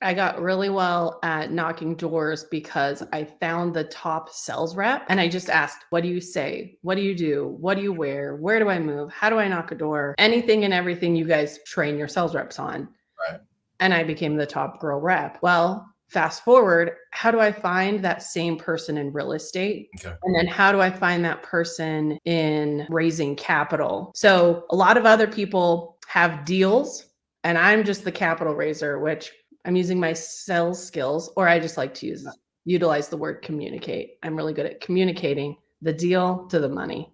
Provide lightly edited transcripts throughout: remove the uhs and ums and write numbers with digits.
I got really well at knocking doors because I found the top sales rep and I just asked, what do you say? What do you do? What do you wear? Where do I move? How do I knock a door? Anything and everything you guys train your sales reps on. Right. And I became the top girl rep. Well, fast forward, how do I find that same person in real estate? Okay. And then how do I find that person in raising capital? So a lot of other people have deals and I'm just the capital raiser, which I'm using my sales skills, or I just like to utilize the word communicate. I'm really good at communicating the deal to the money.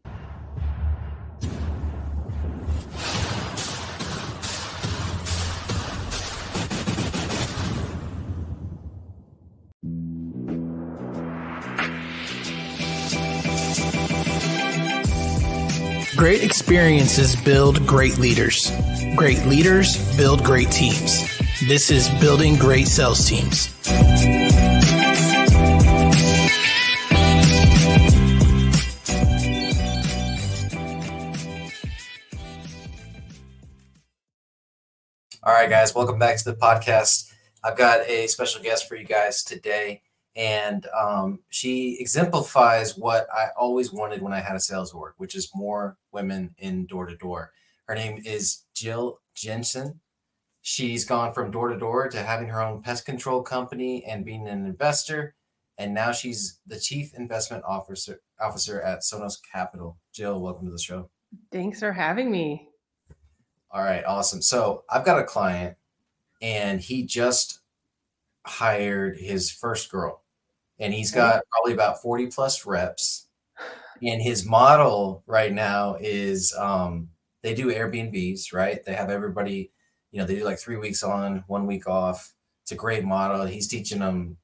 Great experiences build great leaders. Great leaders build great teams. This is Building Great Sales Teams. All right, guys, welcome back to the podcast. I've got a special guest for you guys today, and she exemplifies what I always wanted when I had a sales org, which is more women in door-to-door. Her name is Jill Jensen. She's gone from door-to-door to having her own pest control company and being an investor, and now she's the Chief Investment Officer at Sonos Capital. Jill, welcome to the show. Thanks for having me. All right, awesome. So I've got a client, and he just hired his first girl, and he's got probably about 40 plus reps. And his model right now is they do Airbnbs, right? They have everybody, they do like 3 weeks on, 1 week off. It's a great model. He's teaching them,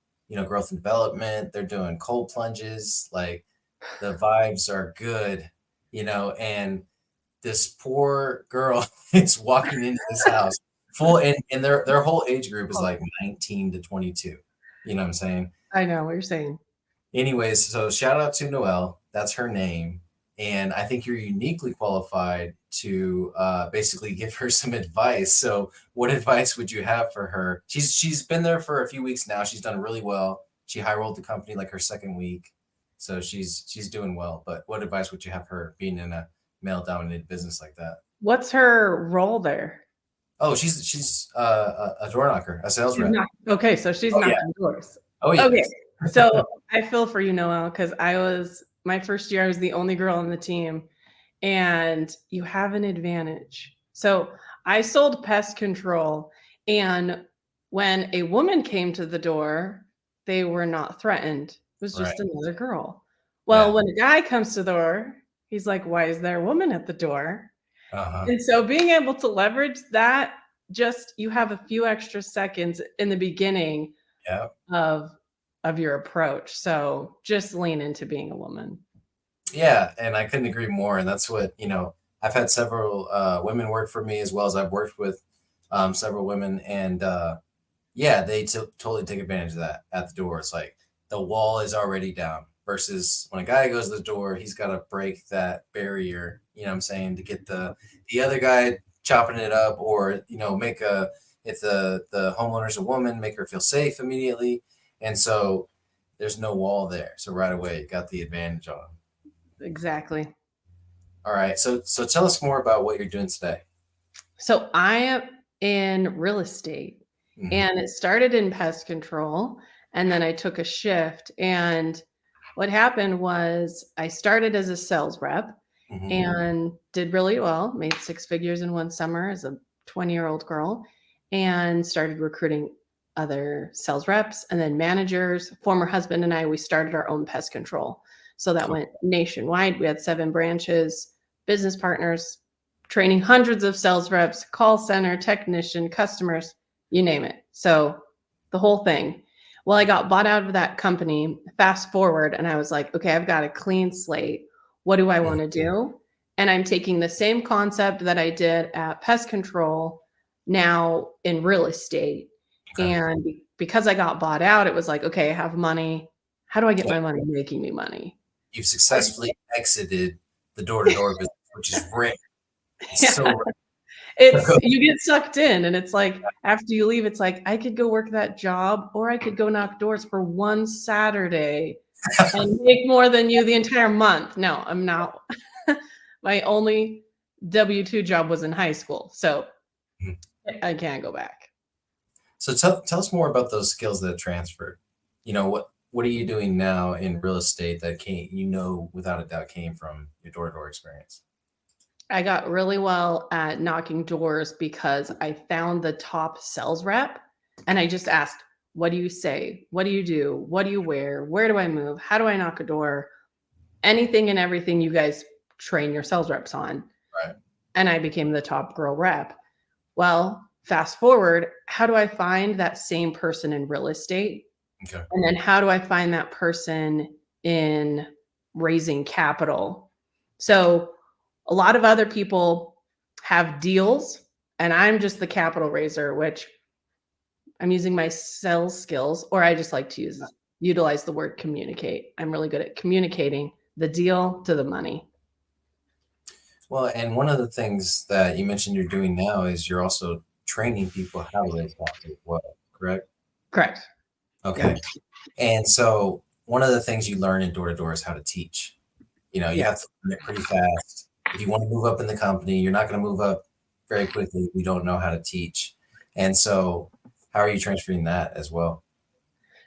growth and development. They're doing cold plunges. Like the vibes are good, and this poor girl is walking into this house full, and their whole age group is like 19 to 22. You know what I'm saying? I know what you're saying. Anyways, so shout out to Noelle. That's her name. And I think you're uniquely qualified to basically give her some advice. So what advice would you have for her? She's been there for a few weeks now. She's done really well. She high rolled the company like her second week. So she's doing well. But what advice would you have her being in a male-dominated business like that? What's her role there? Oh, she's a door knocker, a sales rep. Okay, so she's knocking doors. Oh, yeah. Okay, so I feel for you, Noelle, because my first year, I was the only girl on the team, and you have an advantage. So I sold pest control, and when a woman came to the door, they were not threatened. It was just another girl. Well, when a guy comes to the door, he's like, why is there a woman at the door? And so being able to leverage that, you have a few extra seconds in the beginning of your approach. So just lean into being a woman. Yeah, and I couldn't agree more. And that's what, I've had several women work for me, as well as I've worked with several women. And they totally take advantage of that at the door. It's like the wall is already down versus when a guy goes to the door, he's got to break that barrier, to get the other guy chopping it up, or, if the homeowner's a woman, make her feel safe immediately. And so there's no wall there. So right away, you got the advantage on them. Exactly. All right. So tell us more about what you're doing today. So I am in real estate, and it started in pest control, and then I took a shift. And what happened was I started as a sales rep and did really well, made 6 figures in one summer as a 20-year-old girl, and started recruiting other sales reps and then managers. Former husband and I, we started our own pest control. So that went nationwide. We had 7 branches, business partners, training hundreds of sales reps, call center, technician, customers, you name it. So the whole thing. Well, I got bought out of that company. Fast forward, and I was like, okay, I've got a clean slate. What do I want to do? And I'm taking the same concept that I did at pest control now in real estate. And because I got bought out, it was like, okay, I have money. How do I get my money making me money? You've successfully exited the door-to-door business, which is rare. It's so rare. It's you get sucked in, and it's like after you leave, it's like I could go work that job, or I could go knock doors for one Saturday and make more than you the entire month. No, I'm not. My only W-2 job was in high school, so I can't go back. So tell us more about those skills that transferred. What are you doing now in real estate that without a doubt came from your door-to-door experience? I got really well at knocking doors because I found the top sales rep and I just asked, what do you say? What do you do? What do you wear? Where do I move? How do I knock a door? Anything and everything you guys train your sales reps on. Right. And I became the top girl rep. Well, fast forward, how do I find that same person in real estate? Okay. And then how do I find that person in raising capital? So a lot of other people have deals, and I'm just the capital raiser, which I'm using my sales skills, or I just like to utilize the word communicate. I'm really good at communicating the deal to the money. Well, and one of the things that you mentioned you're doing now is you're also training people how to raise capital as well, correct? Correct. Okay. Yeah. And so one of the things you learn in door-to-door is how to teach. You have to learn it pretty fast. If you want to move up in the company, you're not going to move up very quickly if you don't know how to teach. And so how are you transferring that as well?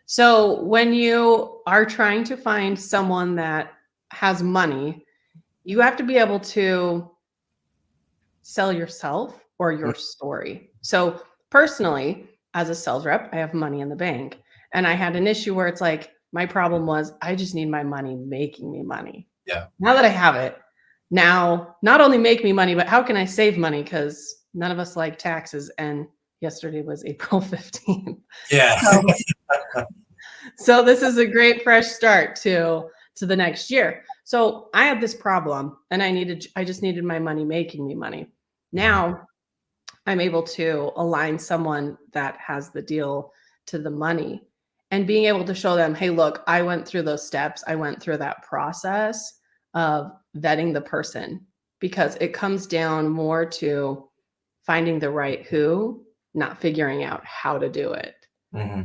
So when you are trying to find someone that has money, you have to be able to sell yourself or your story. So personally, as a sales rep, I have money in the bank. And I had an issue where it's like, my problem was I just need my money making me money. Yeah. Now that I have it, now not only make me money, but how can I save money? Because none of us like taxes. And yesterday was April 15th. Yeah. So this is a great fresh start to the next year. So I had this problem and I just needed my money making me money. Now I'm able to align someone that has the deal to the money and being able to show them, hey, look, I went through those steps. I went through that process of vetting the person, because it comes down more to finding the right who, not figuring out how to do it. Mm-hmm.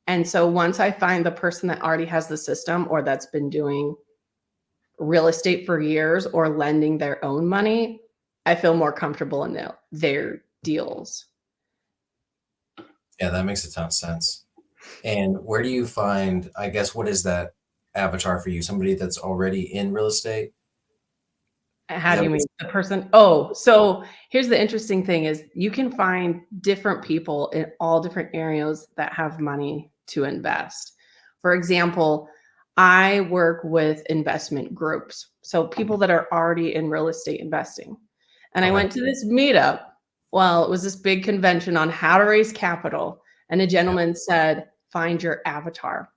And so once I find the person that already has the system or that's been doing real estate for years or lending their own money, I feel more comfortable in their deals. Yeah, that makes a ton of sense. And where do you find, I guess, what is that avatar for you? Somebody that's already in real estate? How do you mean the person? Oh, so here's the interesting thing is you can find different people in all different areas that have money to invest. For example, I work with investment groups. So people that are already in real estate investing. And I went to this meetup. Well, it was this big convention on how to raise capital. And a gentleman said, find your avatar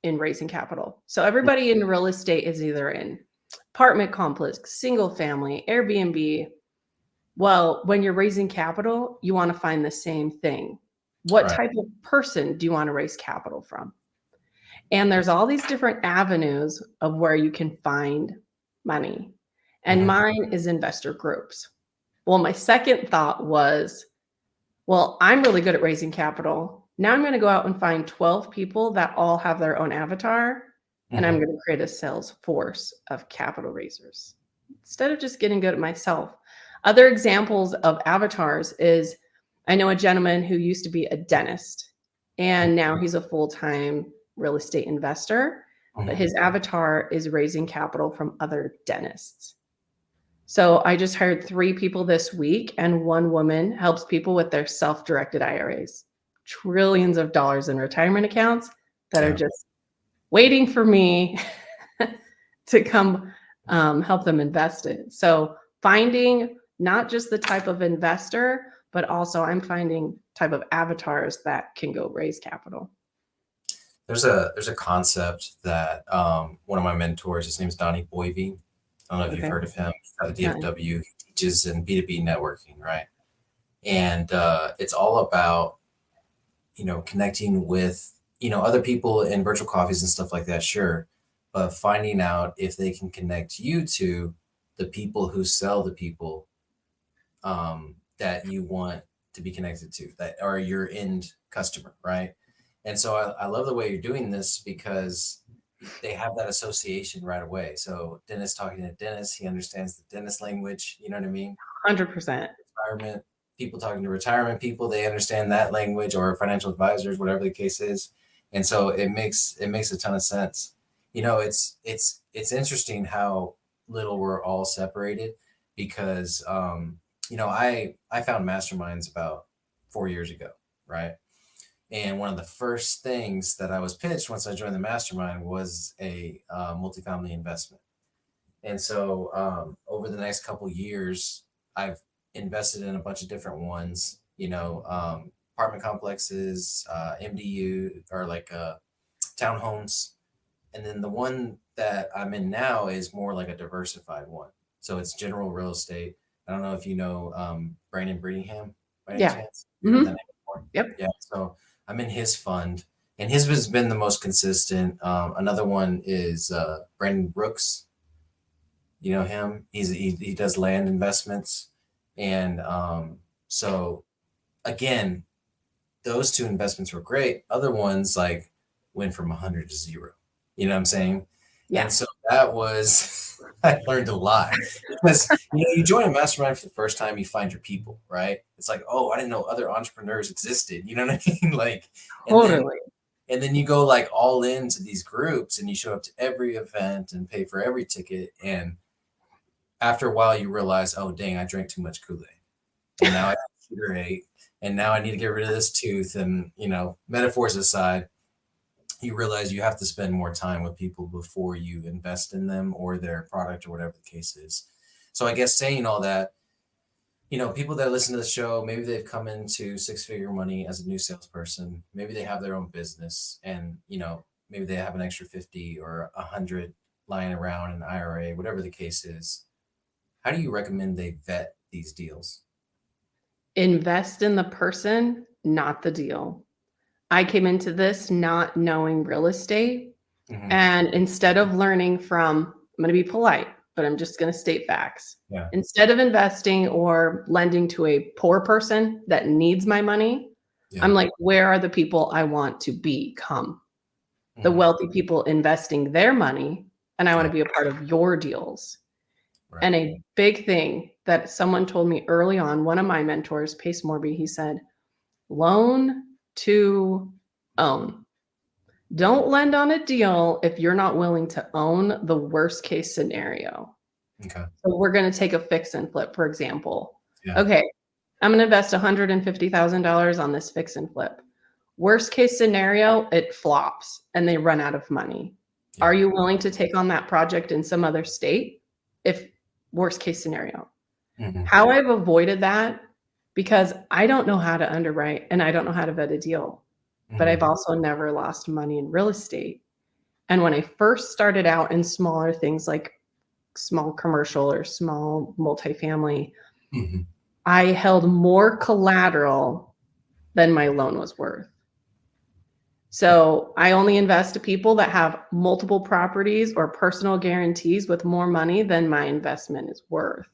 in raising capital. So everybody in real estate is either in apartment complex, single family, Airbnb. Well, when you're raising capital, you want to find the same thing. What type of person do you want to raise capital from? And there's all these different avenues of where you can find money. And mine is investor groups. Well, my second thought was, well, I'm really good at raising capital. Now I'm going to go out and find 12 people that all have their own avatar. And I'm going to create a sales force of capital raisers instead of just getting good at myself. Other examples of avatars is I know a gentleman who used to be a dentist and now he's a full-time real estate investor, but his avatar is raising capital from other dentists. So I just hired 3 people this week, and one woman helps people with their self-directed IRAs, trillions of dollars in retirement accounts that are just waiting for me to come help them invest it. So finding not just the type of investor, but also I'm finding type of avatars that can go raise capital. There's a concept that one of my mentors, his name is Donnie Boiving. I don't know if you've heard of him. At the DFW, he teaches in B2B networking, right? And it's all about, connecting with, other people in virtual coffees and stuff like that, sure. But finding out if they can connect you to the people who sell the people that you want to be connected to, that are your end customer, right? And so I love the way you're doing this because they have that association right away. So dentist talking to dentist, he understands the dentist language. You know what I mean? 100%. Retirement people talking to retirement people, they understand that language, or financial advisors, whatever the case is. And so it makes a ton of sense. It's interesting how little we're all separated because I found masterminds about 4 years ago, right? And one of the first things that I was pitched once I joined the mastermind was a multifamily investment. And so over the next couple years, I've invested in a bunch of different ones, apartment complexes, MDU, or like townhomes. And then the one that I'm in now is more like a diversified one. So it's general real estate. I don't know if you know Brandon Brittingham by any Yeah. chance. You heard that Hmm. name before? Yep. Yeah. So I'm in his fund, and his has been the most consistent. Another one is Brandon Brooks. You know him. He does land investments, and so again, those two investments were great. Other ones like went from 100 to zero. You know what I'm saying? And Yeah. so that was I learned a lot because you join a mastermind for the first time, you find your people, right? It's like, oh, I didn't know other entrepreneurs existed. You know what I mean? Like, and then Totally. and then you go like all into these groups and you show up to every event and pay for every ticket. And after a while, you realize, oh, dang, I drank too much Kool-Aid. And now I have sugar ate. And now I need to get rid of this tooth. And, metaphors aside, you realize you have to spend more time with people before you invest in them or their product or whatever the case is. So I guess saying all that, people that listen to the show, maybe they've come into six-figure money as a new salesperson. Maybe they have their own business and, maybe they have an extra 50 or 100 lying around in an IRA, whatever the case is. How do you recommend they vet these deals? Invest in the person, not the deal. I came into this not knowing real estate. Hmm. And instead of learning from, I'm going to be polite, but I'm just going to state facts. Yeah. Instead of investing or lending to a poor person that needs my money, Yeah. I'm like, where are the people I want to become? The Hmm. wealthy people investing their money, and I want Yeah. to be a part of your deals. Right. And a big thing that someone told me early on, one of my mentors, Pace Morby, he said, loan to own. Don't lend on a deal if you're not willing to own the worst case scenario. Okay. So we're going to take a fix and flip, for example. Yeah. Okay, I'm going to invest $150,000 on this fix and flip. Worst case scenario, it flops and they run out of money. Yeah. Are you willing to take on that project in some other state? If worst case scenario. Hmm. How I've avoided that, because I don't know how to underwrite and I don't know how to vet a deal, but I've also never lost money in real estate. And when I first started out in smaller things like small commercial or small multifamily, Hmm. I held more collateral than my loan was worth. So I only invest to people that have multiple properties or personal guarantees with more money than my investment is worth.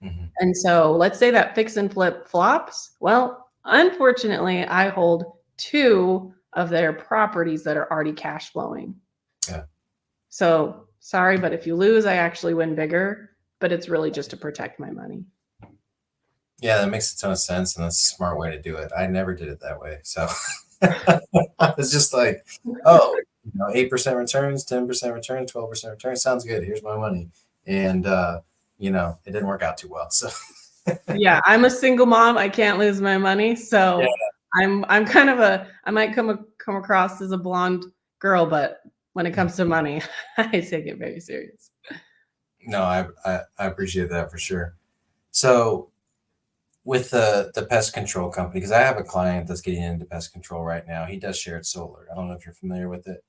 Hmm. And so let's say that fix and flip flops. Well, unfortunately, I hold 2 of their properties that are already cash flowing. Yeah. So sorry, but if you lose, I actually win bigger, but it's really just to protect my money. Yeah, that makes a ton of sense, and that's a smart way to do it. I never did it that way, so it's just like, oh, 8% returns, 10% return, 12% return sounds good. Here's my money, and it didn't work out too well. So Yeah, I'm a single mom. I can't lose my money, yeah, so I'm kind of I might come across as a blonde girl, but when it comes to money, I take it very serious. no, I appreciate that for sure. So with the pest control company, because I have a client that's getting into pest control right now. He does shared solar. I don't know if you're familiar with it,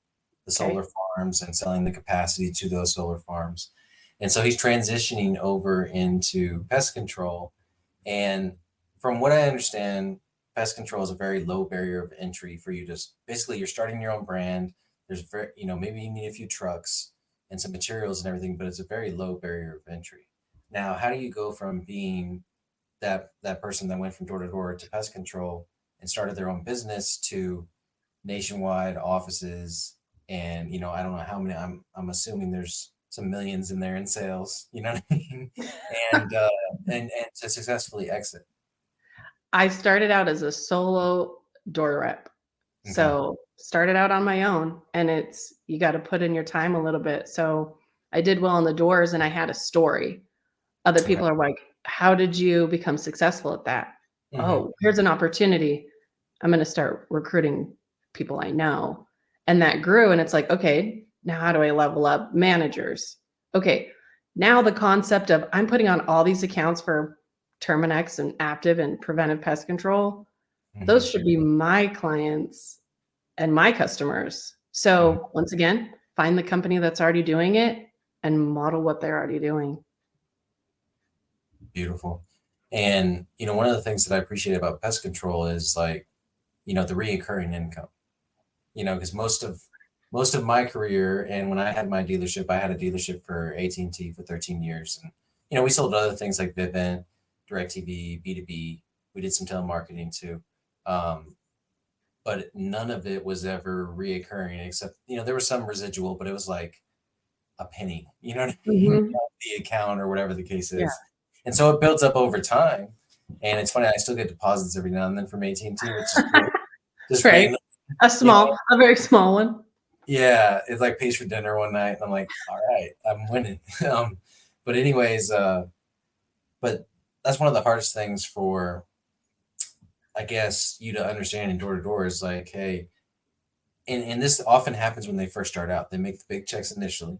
the solar Okay. farms and selling the capacity to those solar farms. And so he's transitioning over into pest control. And from what I understand, pest control is a very low barrier of entry for you to basically you're starting your own brand. There's very, maybe you need a few trucks and some materials and everything, but it's a very low barrier of entry. Now, how do you go from being that person that went from door to door to pest control and started their own business to nationwide offices. And I don't know how many. I'm assuming there's some millions in there in sales. You know what I mean? And and to successfully exit. I started out as a solo door rep. Okay. So started out on my own, and you got to put in your time a little bit. So I did well on the doors, and I had a story. Other Okay. people are like, how did you become successful at that? Hmm. Oh, here's an opportunity. I'm going to start recruiting people I know. And that grew. And it's like, okay, now how do I level up managers? Okay, now the concept of I'm putting on all these accounts for Terminex and Active and preventive pest control. Hmm. Those should be my clients and my customers. Hmm. So once again, find the company that's already doing it and model what they're already doing. Beautiful. And one of the things that I appreciate about pest control is like, the reoccurring income. Because most of my career, and when I had my dealership, I had a dealership for AT&T for 13 years, and we sold other things like Vivint, DirecTV, B2B. We did some telemarketing too, um, but none of it was ever reoccurring. Except there was some residual, but it was like a penny. You know what I mean? Mhm. The account or whatever the case Yeah. is, and so it builds up over time. And it's funny, I still get deposits every now and then from AT&T, which is cool. Just Right. random, you know. A very small one. Yeah, it's like pays for dinner one night, and I'm like, all right, I'm winning. But anyways, but that's one of the hardest things for, I guess, you to understand in door to door is like, hey, and this often happens when they first start out. They make the big checks initially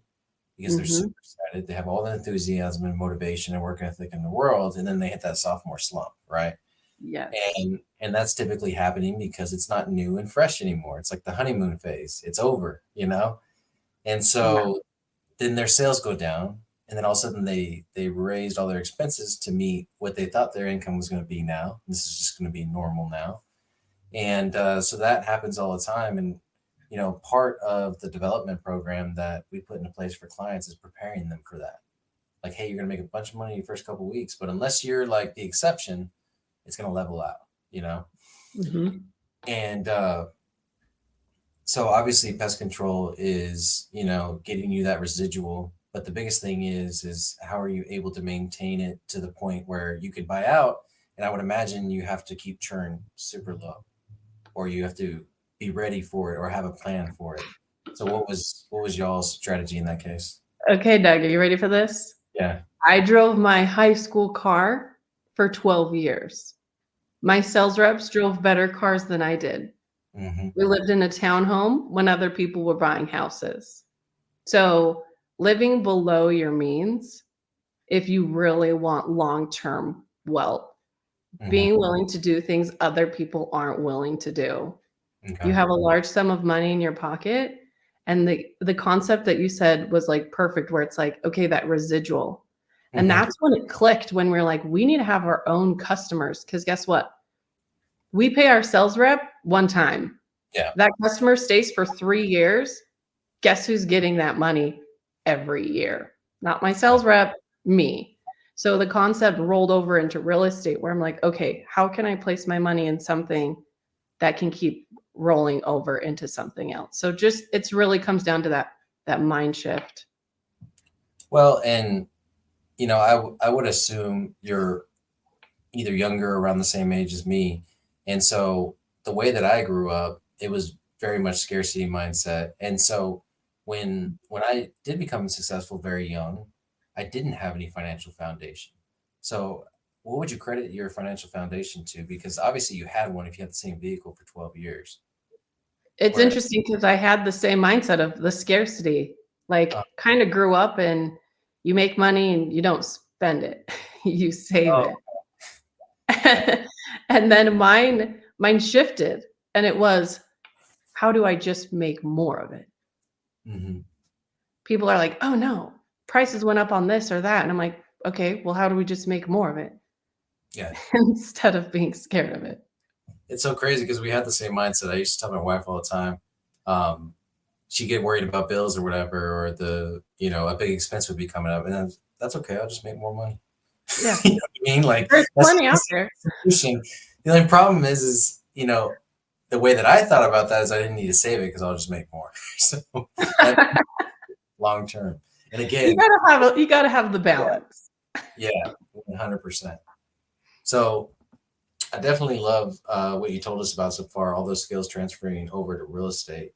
because they're super Mhm. excited. They have all the enthusiasm and motivation and work ethic in the world, and then they hit that sophomore slump, right? Yes. And that's typically happening because it's not new and fresh anymore. It's like the honeymoon phase. It's over. And Yeah. so then their sales go down, and then all of a sudden they raised all their expenses to meet what they thought their income was going to be now. This is just going to be normal now, and so that happens all the time. And part of the development program that we put into place for clients is preparing them for that. Like, hey, you're going to make a bunch of money your first couple of weeks, but unless you're like the exception, it's going to level out. You know, Mhm. and so obviously pest control is, getting you that residual, but the biggest thing is how are you able to maintain it to the point where you could buy out? And I would imagine you have to keep churn super low, or you have to be ready for it or have a plan for it. So what was y'all's strategy in that case? Okay, Doug, are you ready for this? Yeah. I drove my high school car for 12 years. My sales reps drove better cars than I did. Hmm. We lived in a townhome when other people were buying houses. So, living below your means, if you really want long-term wealth, Hmm. being willing to do things other people aren't willing to do. You Okay. have a large sum of money in your pocket, and the concept that you said was, like, perfect, where it's like, okay, that residual. And Hmm. that's when it clicked when we're like, "We need to have our own customers, because guess what? We pay our sales rep one time. Yeah. That customer stays for 3 years. Guess who's getting that money every year? Not my Yeah. sales rep, me." So the concept rolled over into real estate where I'm like, "Okay, how can I place my money in something that can keep rolling over into something else?" So just it's really comes down to that mind shift. Well, and I would assume you're either younger or around the same age as me. And so the way that I grew up, it was very much scarcity mindset. And so when I did become successful very young, I didn't have any financial foundation. So what would you credit your financial foundation to? Because obviously you had one if you had the same vehicle for 12 years. It's Where interesting because I had the same mindset of the scarcity, uh, like, kinda grew up and you make money and you don't spend it, you save oh, it. yeah. And then mine shifted, and it was, "How do I just make more of it?" Hmm. People are like, "Oh, no, prices went up on this or that," and I'm like, "Okay, well, how do we just make more of it?" Yeah. Instead of being scared of it. It's so crazy because we had the same mindset. I used to tell my wife all the time. Um, she'd get worried about bills or whatever, or a big expense would be coming up, and then that's okay. I'll just make more money. Yeah. You know what I mean? Like There's that's plenty out there. pushing. The only problem is the way that I thought about that is I didn't need to save it because I'll just make more. So that long term. And again, You gotta have the balance. yeah, 100%. So I definitely love what you told us about so far, all those skills transferring over to real estate.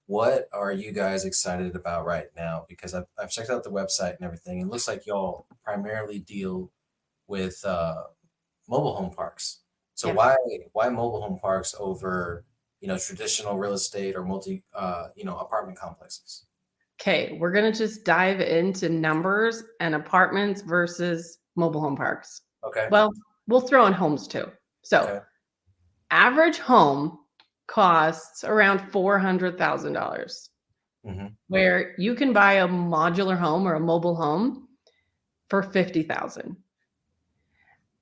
What are you guys excited about right now? Because I've checked out the website and everything. It looks like y'all primarily deal with mobile home parks. So Yeah. why mobile home parks over traditional real estate or multi apartment complexes? Okay, we're gonna just dive into numbers and apartments versus mobile home parks. Okay. Well, we'll throw in homes too. So Okay. average home costs around $400,000, Mm-hmm. where you can buy a modular home or a mobile home for 50,000.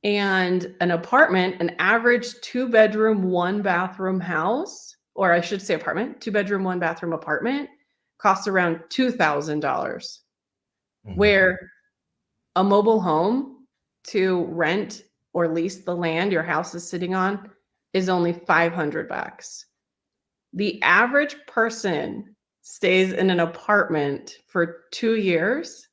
And an apartment, an average 2-bedroom, 1-bathroom house, or I should say apartment, 2-bedroom, 1-bathroom apartment costs around $2,000, Mm-hmm. where a mobile home to rent or lease the land your house is sitting on is only $500. The average person stays in an apartment for 2 years,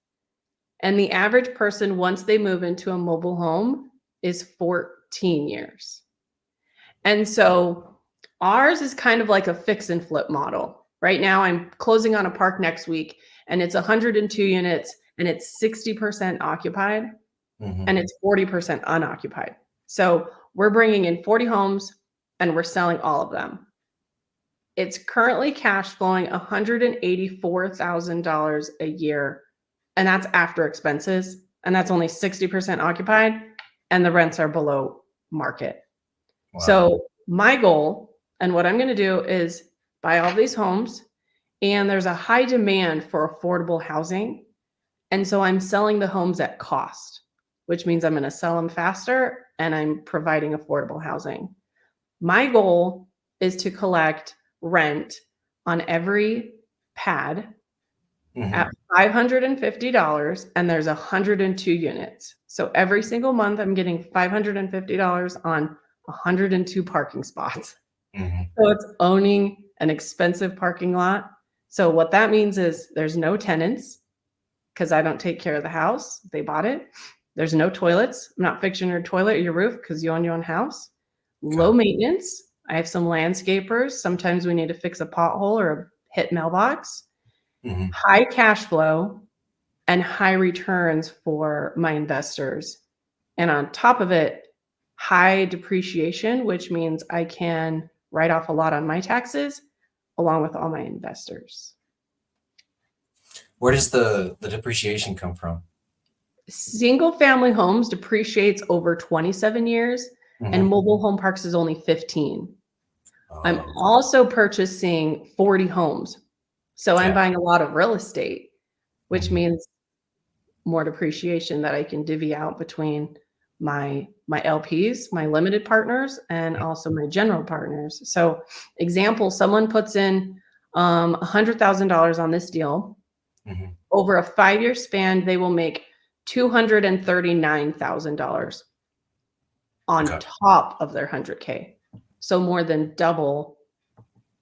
and the average person, once they move into a mobile home, is 14 years. And so ours is kind of like a fix and flip model. Right now, I'm closing on a park next week, and it's 102 units, and it's 60% occupied, Mm-hmm. and it's 40% unoccupied. So we're bringing in 40 homes, and we're selling all of them. It's currently cash flowing $184,000 a year, and that's after expenses, and that's only 60% occupied, and the rents are below market. Wow. So my goal and what I'm going to do is buy all these homes, and there's a high demand for affordable housing. And so I'm selling the homes at cost, which means I'm going to sell them faster and I'm providing affordable housing. My goal is to collect rent on every pad Mm-hmm. at $550, and there's 102 units. So every single month I'm getting $550 on 102 parking spots. Mm-hmm. So it's owning an expensive parking lot. So what that means is there's no tenants because I don't take care of the house. They bought it. There's no toilets. I'm not fixing your toilet or your roof because you own your own house. Low maintenance. I have some landscapers. Sometimes we need to fix a pothole or a hit mailbox. Mm-hmm. High cash flow and high returns for my investors. And on top of it, high depreciation, which means I can write off a lot on my taxes along with all my investors. Where does the depreciation come from? Single family homes depreciates over 27 years, Mm-hmm. and mobile home parks is only 15. I'm Oh, also purchasing 40 homes. So I'm yeah. buying a lot of real estate, which Mhm. means more depreciation that I can divvy out between my LPs, my limited partners, and also my general partners. So example, someone puts in $100,000 on this deal. Mhm. Over a 5-year span, they will make $239,000 on Okay. top of their 100K. So more than double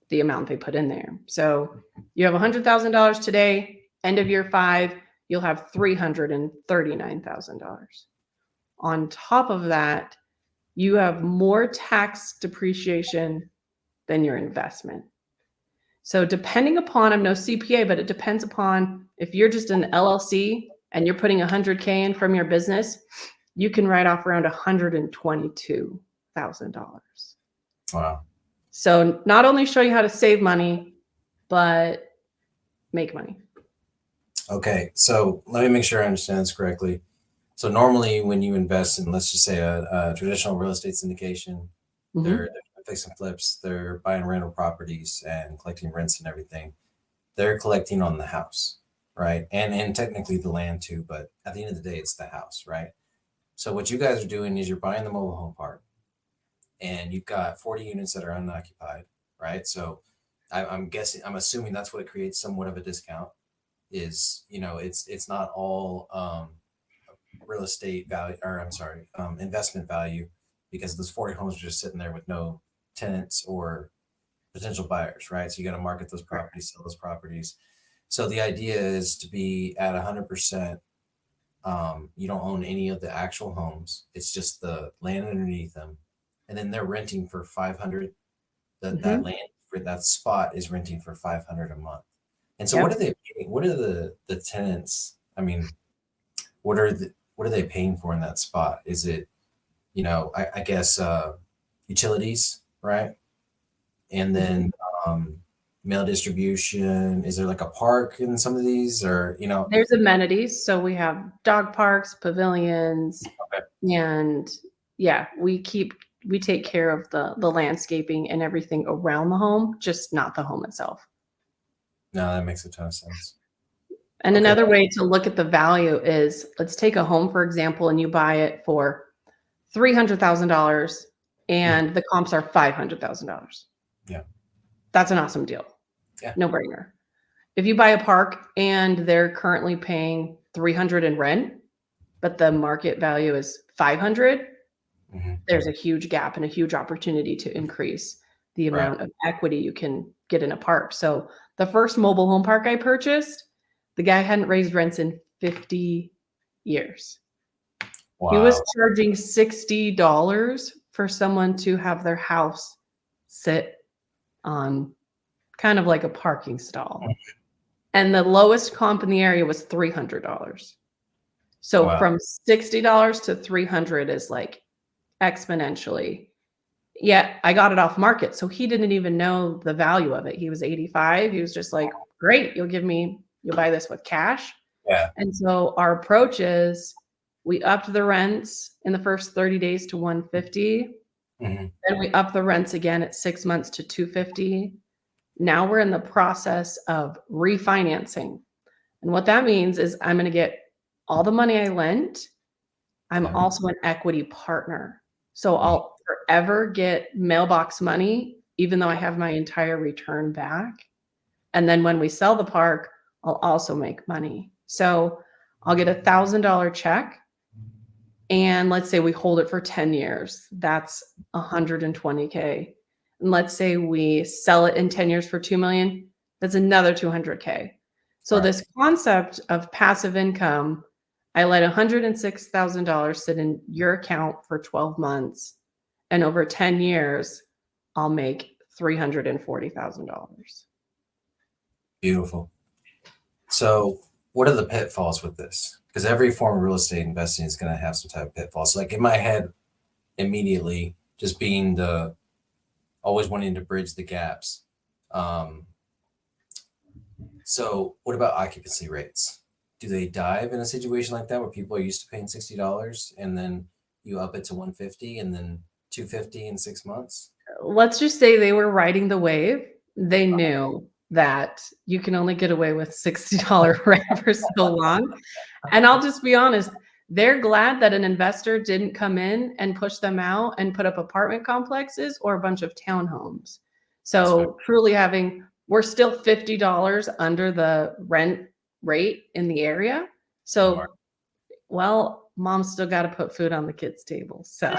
the amount they put in there. So you have $100,000 today, end of year 5, you'll have $339,000. On top of that, you have more tax depreciation than your investment. So depending upon, I'm no CPA, but it depends upon if you're just an LLC and you're putting 100K in from your business, you can write off around $122,000. Wow. So not only show you how to save money, but make money. Okay. So let me make sure I understand this correctly. So normally when you invest in, let's just say a traditional real estate syndication, they're fixing flips, they're buying rental properties and collecting rents and everything. They're collecting on the house, right? And technically the land too, but at the end of the day, it's the house, right? So what you guys are doing is you're buying the mobile home park and you've got 40 units that are unoccupied, right? So I'm assuming that's what it creates somewhat of a discount is, it's not all real estate value, or I'm sorry, investment value, because those 40 homes are just sitting there with no tenants or potential buyers, right? So you got to market those properties, sell those properties. So the idea is to be at 100%. You don't own any of the actual homes. It's just the land underneath them. And then they're renting for 500. That Mhm. land for that spot is renting for 500 a month. And so Yep. what are they paying? What are the tenants? I mean, what are they paying for in that spot? Is it, I guess utilities, right? And then mail distribution. Is there like a park in some of these, or There's amenities. So we have dog parks, pavilions, Okay. and yeah, we take care of the landscaping and everything around the home, just not the home itself. No, that makes a ton of sense. And Okay. another way to look at the value is, let's take a home, for example, and you buy it for $300,000 and the comps are $500,000. Yeah. That's an awesome deal. Yeah. No brainer. If you buy a park and they're currently paying 300 in rent, but the market value is 500, there's a huge gap and a huge opportunity to increase the Right. amount of equity you can get in a park. So the first mobile home park I purchased, the guy hadn't raised rents in 50 years. Wow. He was charging $60 for someone to have their house sit on kind of like a parking stall. And the lowest comp in the area was $300. So Wow. from $60 to 300 is like exponentially. Yeah, I got it off market. So he didn't even know the value of it. He was 85. He was just like, great, you'll buy this with cash. Yeah. And so our approach is, we upped the rents in the first 30 days to 150. Then we up the rents again at 6 months to 250. Now we're in the process of refinancing. And what that means is I'm going to get all the money I lent. I'm also an equity partner. So I'll forever get mailbox money, even though I have my entire return back. And then when we sell the park, I'll also make money. So I'll get $1,000 check. And let's say we hold it for 10 years. That's 120K. And let's say we sell it in 10 years for 2 million. That's another 200K. So this concept of passive income, I let $106,000 sit in your account for 12 months. And over 10 years, I'll make $340,000. Beautiful. So what are the pitfalls with this? Because every form of real estate investing is going to have some type of pitfalls. So like in my head, immediately, just being always wanting to bridge the gaps. So what about occupancy rates? Do they dive in a situation like that where people are used to paying $60 and then you up it to 150 and then 250 in 6 months? Let's just say they were riding the wave. They knew that you can only get away with $60 rent for so long. And I'll just be honest, they're glad that an investor didn't come in and push them out and put up apartment complexes or a bunch of townhomes. So truly we're still $50 under the rent rate in the area. So, well, mom's still got to put food on the kids' table. So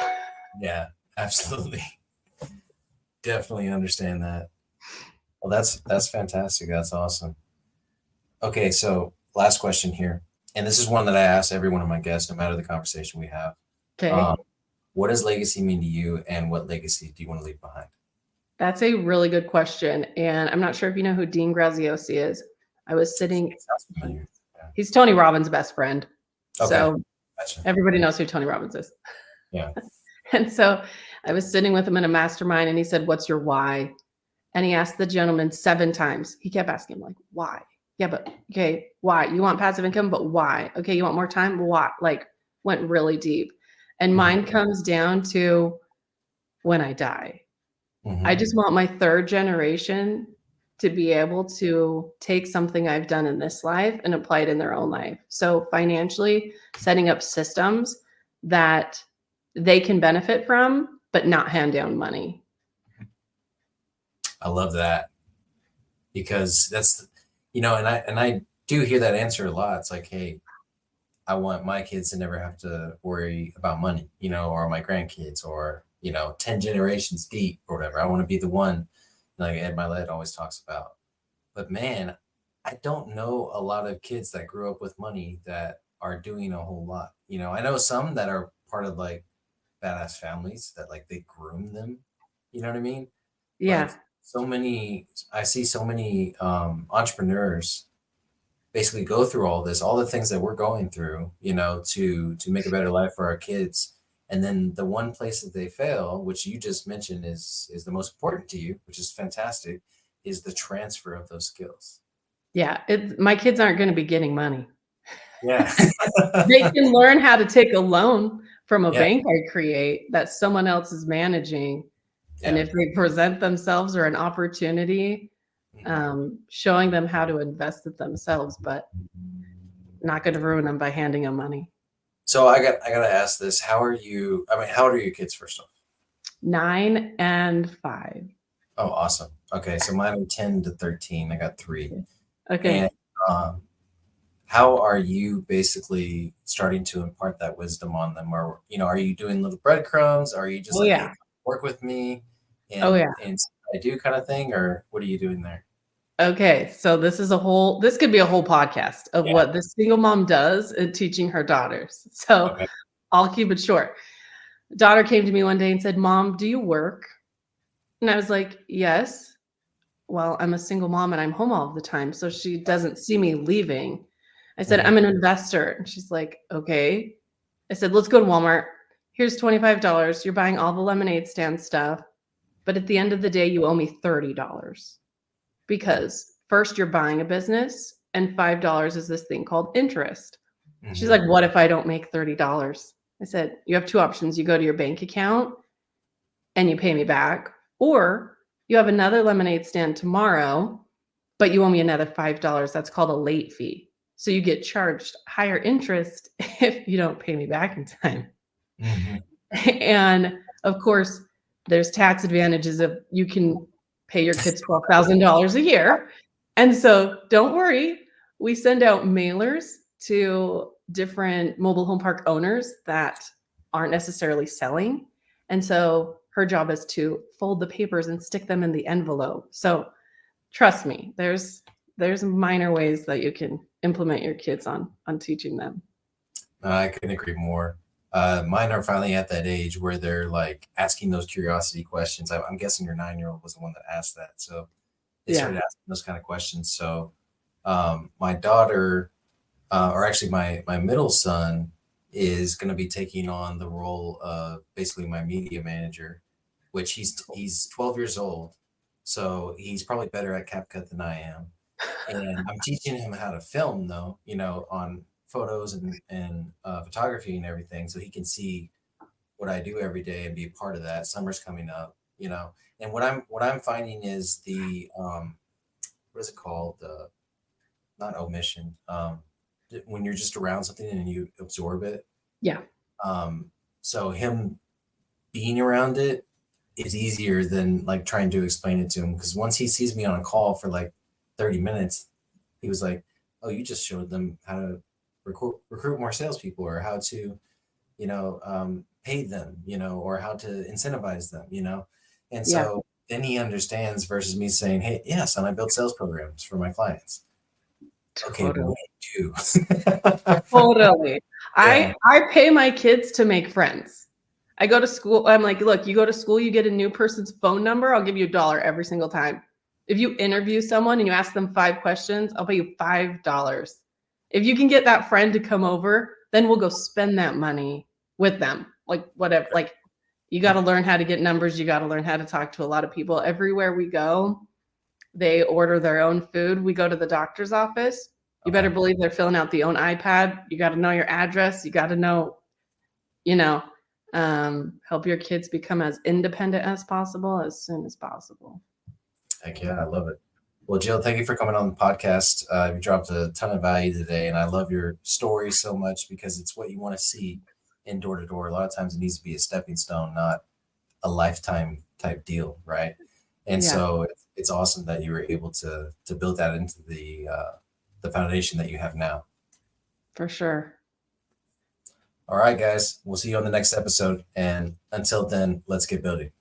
yeah, absolutely. Definitely understand that. Well, that's fantastic. That's awesome. Okay, so last question here. And this is one that I ask every one of my guests, no matter the conversation we have. Okay. What does legacy mean to you, and what legacy do you want to leave behind? That's a really good question. And I'm not sure if you know who Dean Graziosi is. I was sitting, he's Tony Robbins' best friend. Okay. So Gotcha. Everybody knows who Tony Robbins is. Yeah. And so I was sitting with him in a mastermind and he said, "What's your why?" And he asked the gentleman 7 times. He kept asking him, like, why? Yeah, but okay, why? You want passive income, but why? Okay, you want more time? Why? Like, went really deep. And mine comes down to when I die. I just want my 3rd generation to be able to take something I've done in this life and apply it in their own life. So financially, setting up systems that they can benefit from, but not hand down money. I love that, because that's, and I do hear that answer a lot. It's like, hey, I want my kids to never have to worry about money, or my grandkids, or 10 generations deep or whatever. I want to be the one, like Ed Milet always talks about. But man, I don't know a lot of kids that grew up with money that are doing a whole lot. I know some that are part of like badass families that like they groom them. You know what I mean? Yeah. But I see so many entrepreneurs basically go through all the things that we're going through, to make a better life for our kids. And then the one place that they fail, which you just mentioned is the most important to you, which is fantastic, is the transfer of those skills. Yeah. My kids aren't going to be getting money. Yeah. They can learn how to take a loan from a Yeah. bank I create that someone else is managing. And Yeah. if they present themselves or an opportunity, showing them how to invest it themselves, but not going to ruin them by handing them money. So I gotta ask this. How old are your kids first off? 9 and 5. Oh, awesome. Okay. So mine are 10 to 13. I got 3. Okay. And how are you basically starting to impart that wisdom on them? Or, are you doing little breadcrumbs? Are you just hey, work with me and I do kind of thing? Or what are you doing there? Okay. So this could be a whole podcast of what this single mom does in teaching her daughters. So I'll keep it short. Daughter came to me one day and said, "Mom, do you work?" And I was like, "Yes." "Well, I'm a single mom and I'm home all the time, so she doesn't see me leaving." I said, "I'm an investor." And she's like, "Okay." I said, "Let's go to Walmart. Here's $25. You're buying all the lemonade stand stuff. But at the end of the day, you owe me $30 because first you're buying a business and $5 is this thing called interest." She's like, "What if I don't make $30? I said, "You have 2 options. You go to your bank account and you pay me back, or you have another lemonade stand tomorrow, but you owe me another $5. That's called a late fee. So you get charged higher interest if you don't pay me back in time." And of course, there's tax advantages of you can pay your kids $12,000 a year. And so don't worry, we send out mailers to different mobile home park owners that aren't necessarily selling. And so her job is to fold the papers and stick them in the envelope. So trust me, there's minor ways that you can implement your kids on teaching them. I couldn't agree more. Mine are finally at that age where they're like asking those curiosity questions. I'm guessing your 9-year-old was the one that asked that. So they started asking those kind of questions. So my daughter, or actually my middle son, is going to be taking on the role of basically my media manager, which he's 12 years old. So he's probably better at CapCut than I am. And I'm teaching him how to film though, on photos and photography and everything, so he can see what I do every day and be a part of that. Summer's coming up, and what I'm finding is the what is it called? Not omission. When you're just around something and you absorb it. Yeah. So him being around it is easier than like trying to explain it to him, because once he sees me on a call for like 30 minutes, he was like, "Oh, you just showed them how to recruit more salespeople, or how to, pay them, or how to incentivize them. And so then he understands versus me saying, "Hey, yeah, son, I build sales programs for my clients." Okay, Totally. what do you do? Totally. I pay my kids to make friends. I go to school. I'm like, "Look, you go to school, you get a new person's phone number. I'll give you $1 every single time. If you interview someone and you ask them 5 questions, I'll pay you $5. If you can get that friend to come over, then we'll go spend that money with them." Like whatever, like you got to learn how to get numbers. You got to learn how to talk to a lot of people. Everywhere we go, they order their own food. We go to the doctor's office. You better believe they're filling out the own iPad. You got to know your address. You got to know, help your kids become as independent as possible as soon as possible. Heck yeah, I love it. Well, Jill, thank you for coming on the podcast. You dropped a ton of value today, and I love your story so much because it's what you want to see in door to door. A lot of times it needs to be a stepping stone, not a lifetime type deal, right? And so it's awesome that you were able to build that into the foundation that you have now. For sure. All right, guys. We'll see you on the next episode. And until then, let's get building.